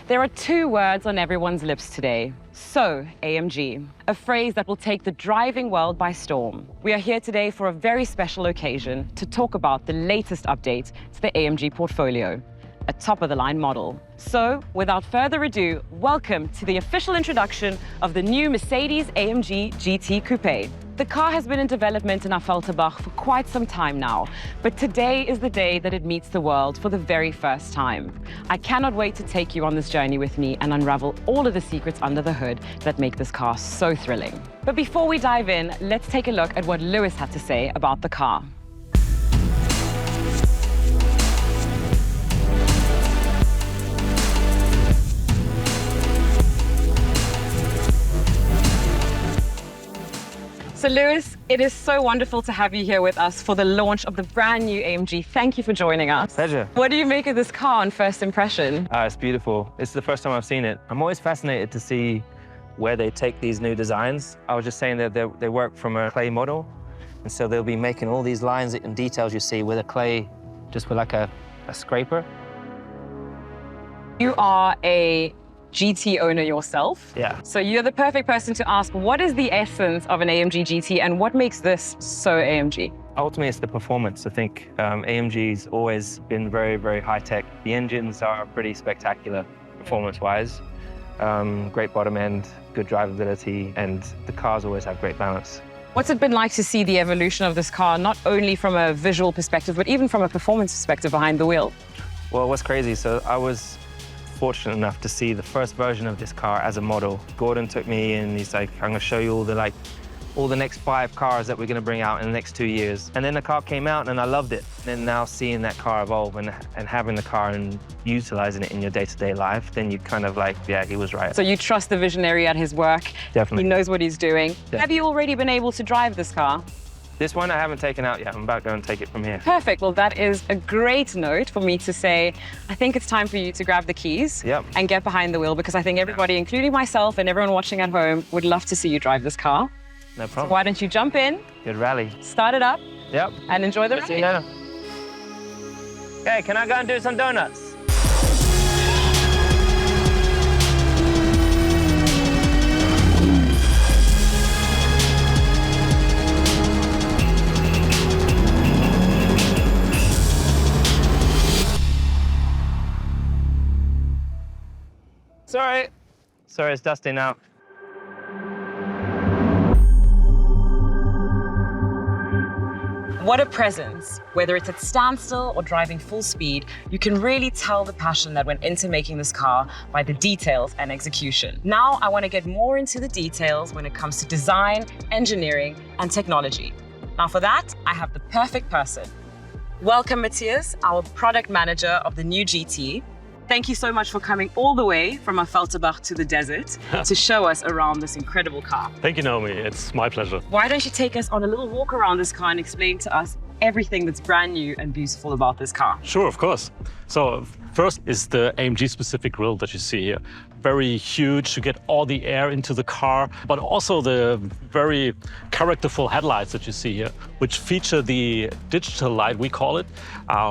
There are two words on everyone's lips today. So, AMG, a phrase that will take the driving world by storm. We are here today for a very special occasion to talk about the latest update to the AMG portfolio, a top-of-the-line model. So, without further ado, welcome to the official introduction of the new Mercedes-AMG GT Coupe. The car has been in development in Affalterbach for quite some time now, but today is the day that it meets the world for the very first time. I cannot wait to take you on this journey with me and unravel all of the secrets under the hood that make this car so thrilling. But before we dive in, let's take a look at what Lewis had to say about the car. So Lewis, it is so wonderful to have you here with us for the launch of the brand new AMG. Thank you for joining us. Pleasure. What do you make of this car on first impression? It's beautiful. It's the first time I've seen it. I'm always fascinated to see where they take these new designs. I was just saying that they work from a clay model, and so they'll be making all these lines and details you see with a clay, just with like a scraper. You are a GT owner yourself. Yeah. So you're the perfect person to ask, what is the essence of an AMG GT and what makes this so AMG? Ultimately, it's the performance. I think AMG's always been very, very high-tech. The engines are pretty spectacular performance-wise. Great bottom end, good drivability, and the cars always have great balance. What's it been like to see the evolution of this car, not only from a visual perspective, but even from a performance perspective behind the wheel? Well, what's crazy, so I was fortunate enough to see the first version of this car as a model. Gordon took me and he's like, I'm gonna show you all the next 5 cars that we're gonna bring out in the next 2 years. And then the car came out and I loved it. And now seeing that car evolve and having the car and utilizing it in your day-to-day life, then you kind of like, yeah, he was right. So you trust the visionary at his work. Definitely. He knows what he's doing. Yeah. Have you already been able to drive this car? This one I haven't taken out yet. I'm about to go and take it from here. Perfect. Well, that is a great note for me to say, I think it's time for you to grab the keys and get behind the wheel, because I think everybody, including myself and everyone watching at home, would love to see you drive this car. No problem. So why don't you jump in? Good rally. Start it up. Yep. And enjoy the See you ride. now. Okay, can I go and do some donuts? Sorry, it's dusty now. What a presence. Whether it's at standstill or driving full speed, you can really tell the passion that went into making this car by the details and execution. Now, I want to get more into the details when it comes to design, engineering, and technology. Now for that, I have the perfect person. Welcome, Matthias, our product manager of the new GT. Thank you so much for coming all the way from Affalterbach to the desert to show us around this incredible car. Thank you, Naomi. It's my pleasure. Why don't you take us on a little walk around this car and explain to us everything that's brand new and beautiful about this car? Sure, of course. So first is the AMG-specific grille that you see here. Very huge to get all the air into the car, but also the very characterful headlights that you see here, which feature the digital light, we call it,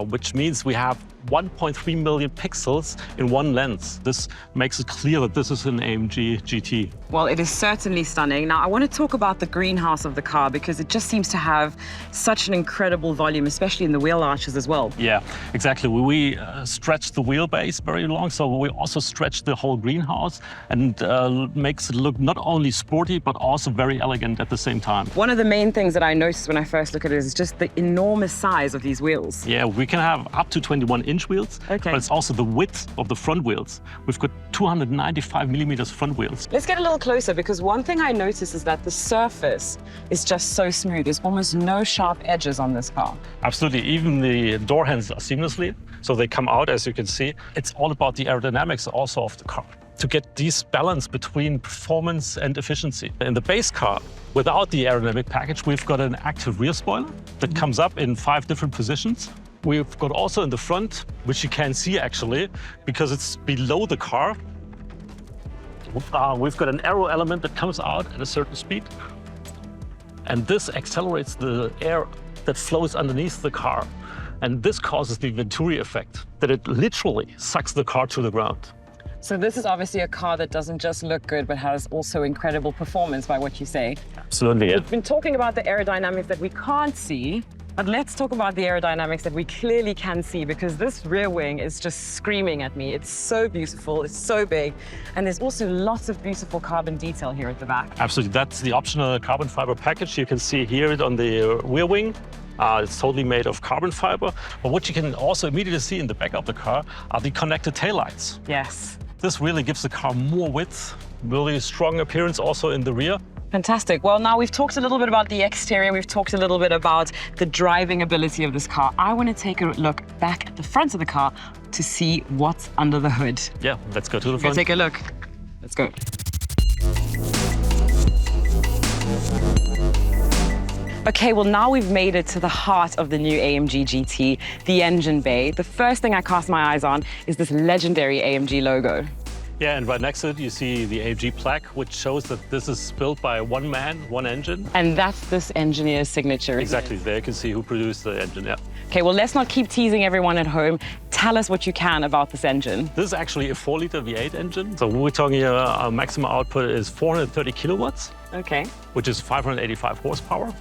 which means we have 1.3 million pixels in one lens. This makes it clear that this is an AMG GT. Well, it is certainly stunning. Now, I want to talk about the greenhouse of the car because it just seems to have such an incredible volume, especially in the wheel arches as well. Yeah, exactly. We stretch the wheelbase very long, so we also stretch the whole greenhouse and makes it look not only sporty, but also very elegant at the same time. One of the main things that I noticed when I first looked at it is just the enormous size of these wheels. Yeah, we can have up to 21-inch wheels, but it's also the width of the front wheels. We've got 295 millimeters front wheels. Let's get a little closer, because one thing I noticed is that the surface is just so smooth. There's almost no sharp edges on this car. Absolutely, even the door handles are seamlessly, so they come out, as you can see. It's all about the aerodynamics also of the car, to get this balance between performance and efficiency. In the base car, without the aerodynamic package, we've got an active rear spoiler that comes up in 5 different positions. We've got also in the front, which you can see actually, because it's below the car. We've got an aero element that comes out at a certain speed. And this accelerates the air that flows underneath the car. And this causes the Venturi effect, that it literally sucks the car to the ground. So this is obviously a car that doesn't just look good, but has also incredible performance by what you say. Absolutely, yeah. We've been talking about the aerodynamics that we can't see, but let's talk about the aerodynamics that we clearly can see, because this rear wing is just screaming at me. It's so beautiful, it's so big, and there's also lots of beautiful carbon detail here at the back. Absolutely, that's the optional carbon fiber package. You can see here it on the rear wing. It's totally made of carbon fiber. But what you can also immediately see in the back of the car are the connected taillights. Yes. This really gives the car more width, really strong appearance also in the rear. Fantastic. Well, now we've talked a little bit about the exterior. We've talked a little bit about the driving ability of this car. I want to take a look back at the front of the car to see what's under the hood. Yeah, let's go to the Go front. take a look. Let's go. Okay, well, now we've made it to the heart of the new AMG GT, the engine bay. The first thing I cast my eyes on is this legendary AMG logo. Yeah, and right next to it, you see the AMG plaque, which shows that this is built by one man, one engine. And that's this engineer's signature. Exactly, there you can see who produced the engine, yeah. Okay, well, let's not keep teasing everyone at home. Tell us what you can about this engine. This is actually a 4-liter V8 engine. So we're talking here, our maximum output is 430 kilowatts, Okay. which is 585 horsepower,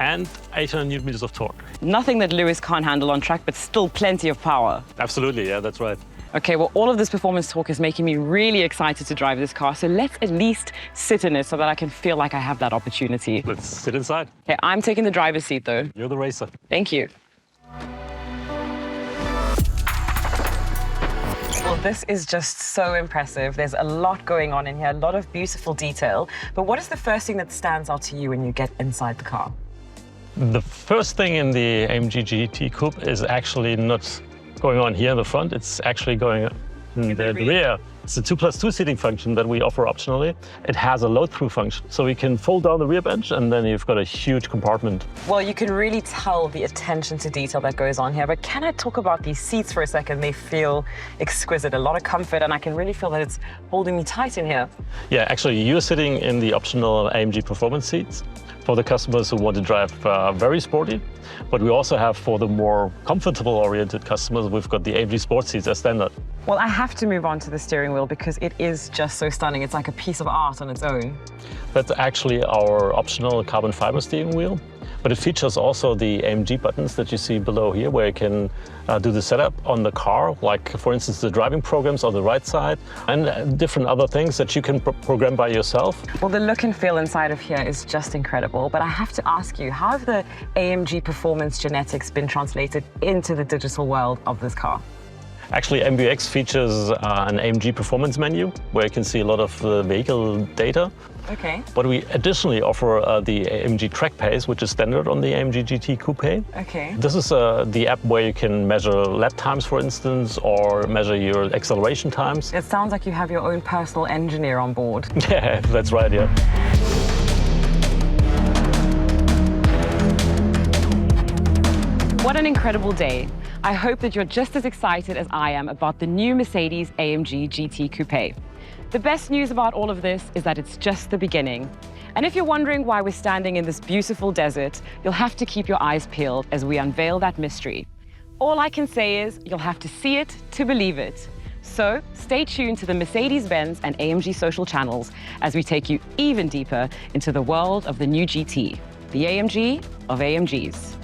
and 800 newton meters of torque. Nothing that Lewis can't handle on track, but still plenty of power. Absolutely, yeah, that's right. Okay, well, all of this performance talk is making me really excited to drive this car. So let's at least sit in it so that I can feel like I have that opportunity. Let's sit inside. Okay, I'm taking the driver's seat though. You're the racer. Thank you. Well, this is just so impressive. There's a lot going on in here, a lot of beautiful detail. But what is the first thing that stands out to you when you get inside the car? The first thing in the AMG GT Coupe is actually not going on here in the front, it's actually going in the rear. It's a 2+2 seating function that we offer optionally. It has a load-through function, so we can fold down the rear bench and then you've got a huge compartment. Well, you can really tell the attention to detail that goes on here, but can I talk about these seats for a second? They feel exquisite, a lot of comfort, and I can really feel that it's holding me tight in here. Yeah, actually, you're sitting in the optional AMG performance seats for the customers who want to drive very sporty. But we also have, for the more comfortable-oriented customers, we've got the AMG Sports seats as standard. Well, I have to move on to the steering wheel because it is just so stunning. It's like a piece of art on its own. That's actually our optional carbon fiber steering wheel. But it features also the AMG buttons that you see below here, where you can do the setup on the car, like, for instance, the driving programs on the right side, and different other things that you can program by yourself. Well, the look and feel inside of here is just incredible. But I have to ask you, how have the AMG performance genetics been translated into the digital world of this car? Actually, MBUX features an AMG performance menu, where you can see a lot of the vehicle data. Okay. But we additionally offer the AMG Track Pace, which is standard on the AMG GT Coupe. Okay. This is the app where you can measure lap times, for instance, or measure your acceleration times. It sounds like you have your own personal engineer on board. Yeah, that's right, yeah. What an incredible day. I hope that you're just as excited as I am about the new Mercedes-AMG GT Coupe. The best news about all of this is that it's just the beginning. And if you're wondering why we're standing in this beautiful desert, you'll have to keep your eyes peeled as we unveil that mystery. All I can say is you'll have to see it to believe it. So stay tuned to the Mercedes-Benz and AMG social channels as we take you even deeper into the world of the new GT, the AMG of AMGs.